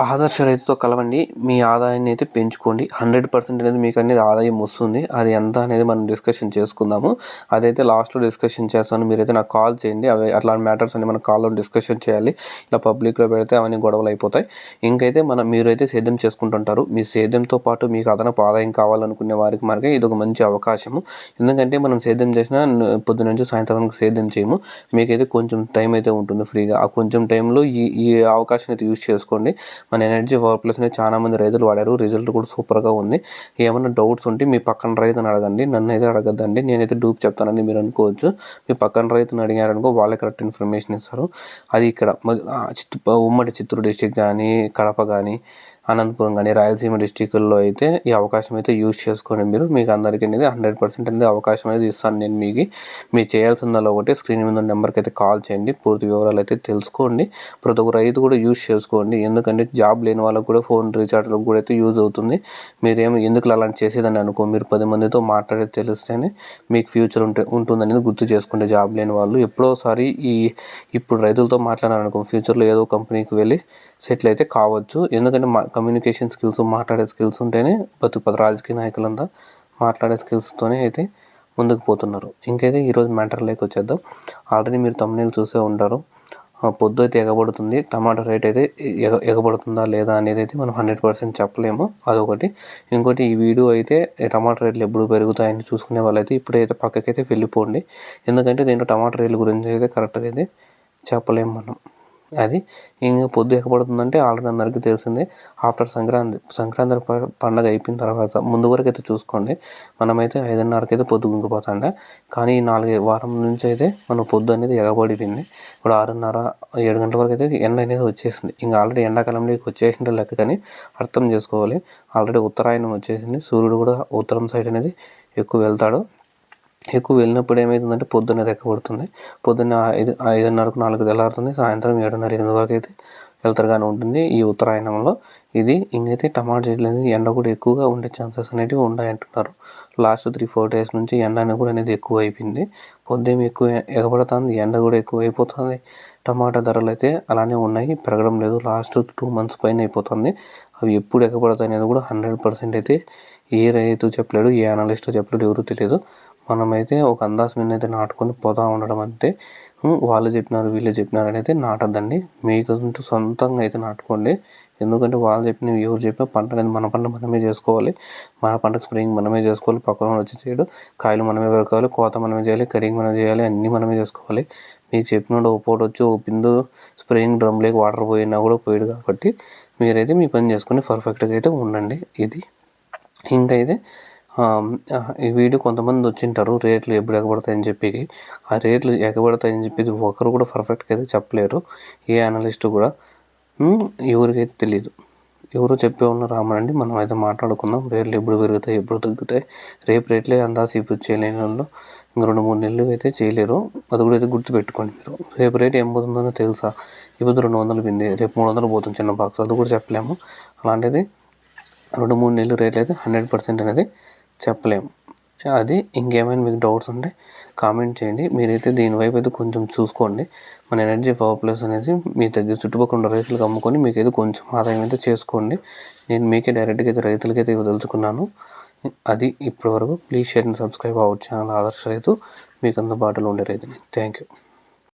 ఆదర్శ రైతుతో కలవండి. మీ ఆదాయాన్ని అయితే పెంచుకోండి. 100% అనేది మీకు అనేది ఆదాయం వస్తుంది. అది ఎంత అనేది మనం డిస్కషన్ చేసుకుందాము. అదైతే లాస్ట్లో డిస్కషన్ చేస్తాను. మీరైతే నాకు కాల్ చేయండి. అవి అట్లాంటి మ్యాటర్స్ అన్ని మనం కాల్లో డిస్కషన్ చేయాలి. ఇలా పబ్లిక్లో పెడితే అవన్నీ గొడవలు అయిపోతాయి. ఇంకైతే మీరైతే సేద్యం చేసుకుంటుంటారు. మీ సేద్యంతో పాటు మీకు అదనపు ఆదాయం కావాలనుకునే వారికి మనకి ఇది ఒక మంచి అవకాశము. ఎందుకంటే మనం సేద్యం చేసినా పొద్దున నుంచి సాయంత్రం వరకు సేద్యం చేయము. మీకైతే కొంచెం టైం అయితే ఉంటుంది ఫ్రీగా. ఆ కొంచెం టైంలో ఈ అవకాశాన్ని అయితే యూజ్ చేసుకోండి. మన ఎనర్జీ పవర్ ప్లస్ అనేది చాలా మంది రైతులు వాడారు. రిజల్ట్ కూడా సూపర్గా ఉంది. ఏమైనా డౌట్స్ ఉంటే మీ పక్కన రైతుని అడగండి. నన్ను అయితే అడగద్దండి. నేనైతే డూప్ చెప్తానని మీరు అనుకోవచ్చు. మీ పక్కన రైతుని అడిగారనుకో వాళ్ళే కరెక్ట్ ఇన్ఫర్మేషన్ ఇస్తారు. అది ఇక్కడ ఉమ్మడి చిత్తూరు డిస్టిక్ కానీ, కడప కానీ, అనంతపురం కానీ, రాయలసీమ డిస్టిక్ల్లో అయితే ఈ అవకాశం అయితే యూజ్ చేసుకోండి. మీకు అందరికీ అనేది 100% అనేది అవకాశం అనేది ఇస్తాను నేను మీరు చేయాల్సిందల్లా ఒకటి స్క్రీన్ మీద నెంబర్కి అయితే కాల్ చేయండి. పూర్తి వివరాలు అయితే తెలుసుకోండి. ప్రతి ఒక్క రైతు కూడా యూజ్ చేసుకోండి. ఎందుకంటే జాబ్ లేని వాళ్ళకు కూడా ఫోన్ రీఛార్జ్లకు కూడా అయితే యూజ్ అవుతుంది. మీరేమో ఎందుకు అలాంటి చేసేదని అనుకో, మీరు 10 మందితో మాట్లాడే తెలిస్తేనే మీకు ఫ్యూచర్ ఉంటుందనేది గుర్తు చేసుకోండి. జాబ్ లేని వాళ్ళు ఎప్పుడోసారి ఇప్పుడు రైతులతో మాట్లాడారనుకో, ఫ్యూచర్లో ఏదో కంపెనీకి వెళ్ళి సెటిల్ అయితే కావచ్చు. ఎందుకంటే కమ్యూనికేషన్ స్కిల్స్, మాట్లాడే స్కిల్స్ ఉంటేనే బతుకుతారు. రాజకీయ నాయకులంతా మాట్లాడే స్కిల్స్తోనే అయితే ముందుకు పోతున్నారు. ఇంకైతే ఈరోజు మ్యాటర్లోకి వచ్చేద్దాం. ఆల్రెడీ మీరు తమ్ముళ్ళు చూసే ఉంటారు. పొద్దు అయితే ఎగబడుతుంది. టమాటా రేట్ అయితే ఎగబడుతుందా లేదా అనేది అయితే మనం 100% చెప్పలేము. అదొకటి. ఇంకోటి ఈ వీడియో అయితే టమాటా రేట్లు ఎప్పుడు పెరుగుతాయని చూసుకునే వాళ్ళైతే ఇప్పుడైతే పక్కకైతే వెళ్ళిపోండి. ఎందుకంటే దీంట్లో టమాటా రేట్ల గురించి అయితే కరెక్ట్గా అయితే చెప్పలేము మనం. అది ఇంకా పొద్దు ఎక్కబడుతుందంటే ఆల్రెడీ అందరికీ తెలిసిందే. ఆఫ్టర్ సంక్రాంతి పండుగ అయిపోయిన తర్వాత ముందు వరకు అయితే చూసుకోండి. మనమైతే 5:30కి అయితే పొద్దు గుంగిపోతాండే. కానీ ఈ 4 వారం నుంచి అయితే మన పొద్దు అనేది ఎగబడిపోయింది. ఇప్పుడు 6:30, 7 గంటల వరకు అయితే ఎండ అనేది వచ్చేసింది. ఇంకా ఆల్రెడీ ఎండాకాలంలోకి వచ్చేసింటే లెక్క, కానీ అర్థం చేసుకోవాలి. ఆల్రెడీ ఉత్తరాయణం వచ్చేసింది. సూర్యుడు కూడా ఉత్తరం సైడ్ అనేది ఎక్కువ వెళ్తాడు. ఎక్కువ వెళ్ళినప్పుడు ఏమవుతుందంటే పొద్దున్న ఎక్కబడుతుంది. పొద్దున్న 5:30కు 4 తెల్లారుతుంది. సాయంత్రం 7:30, 8 వరకు అయితే వెళ్తారుగానే ఉంటుంది ఈ ఉత్తరాయణంలో. ఇది ఇంకైతే టమాటా చెట్లు అనేది ఎండ కూడా ఎక్కువగా ఉండే ఛాన్సెస్ అనేవి ఉన్నాయంటున్నారు. లాస్ట్ 3-4 డేస్ నుంచి ఎండ అనేది ఎక్కువ అయిపోయింది. పొద్దున్న ఎక్కువ ఎగబడుతుంది, ఎండ కూడా ఎక్కువ అయిపోతుంది. టమాటా ధరలు అయితే అలానే ఉన్నాయి, పెరగడం లేదు. లాస్ట్ 2 months పైన అయిపోతుంది. అవి ఎప్పుడు ఎగబడతాయి అనేది కూడా 100% అయితే ఏ రైతు చెప్పలేడు, ఏ అనలిస్ట్ చెప్పలేడు, ఎవరు తెలియదు. మనమైతే ఒక అందాజ మీద అయితే నాటుకొని పోతా ఉండడం అంతే. వాళ్ళు చెప్పినారు, వీళ్ళు చెప్పినారు అని అయితే నాటద్దండి. మీకంటూ సొంతంగా అయితే నాటుకోండి. ఎందుకంటే వాళ్ళు చెప్పినవి ఎవరు చెప్పినా పంట అనేది మన పంట మనమే చేసుకోవాలి. మన పంటకు స్ప్రేయింగ్ మనమే చేసుకోవాలి. పక్కన వచ్చి చేయడు. కాయలు మనమే పెరకాలి, కోత మనమే చేయాలి, కటింగ్ మనమే చేయాలి, అన్నీ మనమే చేసుకోవాలి. మీకు చెప్పినోడు ఓ పూట వచ్చి ఓ పిండు స్ప్రేయింగ్ డ్రమ్లోకి వాటర్ పోయినా కూడా పోయాడు. కాబట్టి మీరైతే మీ పని చేసుకొని పర్ఫెక్ట్గా అయితే ఉండండి. ఇది ఇంకైతే ఈ వీడియో కొంతమంది వచ్చింటారు రేట్లు ఎప్పుడు ఎగబడతాయని చెప్పి. ఆ రేట్లు ఎగబడతాయని చెప్పి ఒకరు కూడా పర్ఫెక్ట్గా అయితే చెప్పలేరు. ఏ అనలిస్ట్ కూడా ఎవరికైతే తెలియదు. ఎవరో చెప్పే వాళ్ళు రామనండి. మనం అయితే మాట్లాడుకుందాం. రేట్లు ఎప్పుడు పెరుగుతాయి, ఎప్పుడు తగ్గుతాయి. రేపు రేట్లే అందాజు ఇప్పుడు చేయలేని వాళ్ళు ఇంక 2-3 నెలలు అయితే చేయలేరు. అది కూడా అయితే గుర్తుపెట్టుకోండి మీరు. రేపు రేటు ఏం పోతుందో తెలుసా? ఇప్పుడు 200 పిండి, రేపు 300 పోతుంది చిన్న బాక్స్. అది కూడా చెప్పలేము. అలాంటిది 2-3 నెలలు రేట్లు అయితే 100% అనేది చెప్పలేము. అది ఇంకేమైనా మీకు డౌట్స్ ఉంటే కామెంట్ చేయండి. మీరైతే దీనివైపు అయితే కొంచెం చూసుకోండి. మన ఎనర్జీ పవర్ ప్లస్ అనేది మీ దగ్గర చుట్టుపక్కల ఉన్న రైతులకు అమ్ముకొని మీకైతే కొంచెం ఆదాయం అయితే చేసుకోండి. నేను మీకే డైరెక్ట్గా అయితే రైతులకైతే ఇవ్వదలుచుకున్నాను. అది ఇప్పటివరకు. Please share and subscribe our channel ఆదర్శ రైతు. మీకు అందుబాటులో ఉండే రైతుని. Thank you.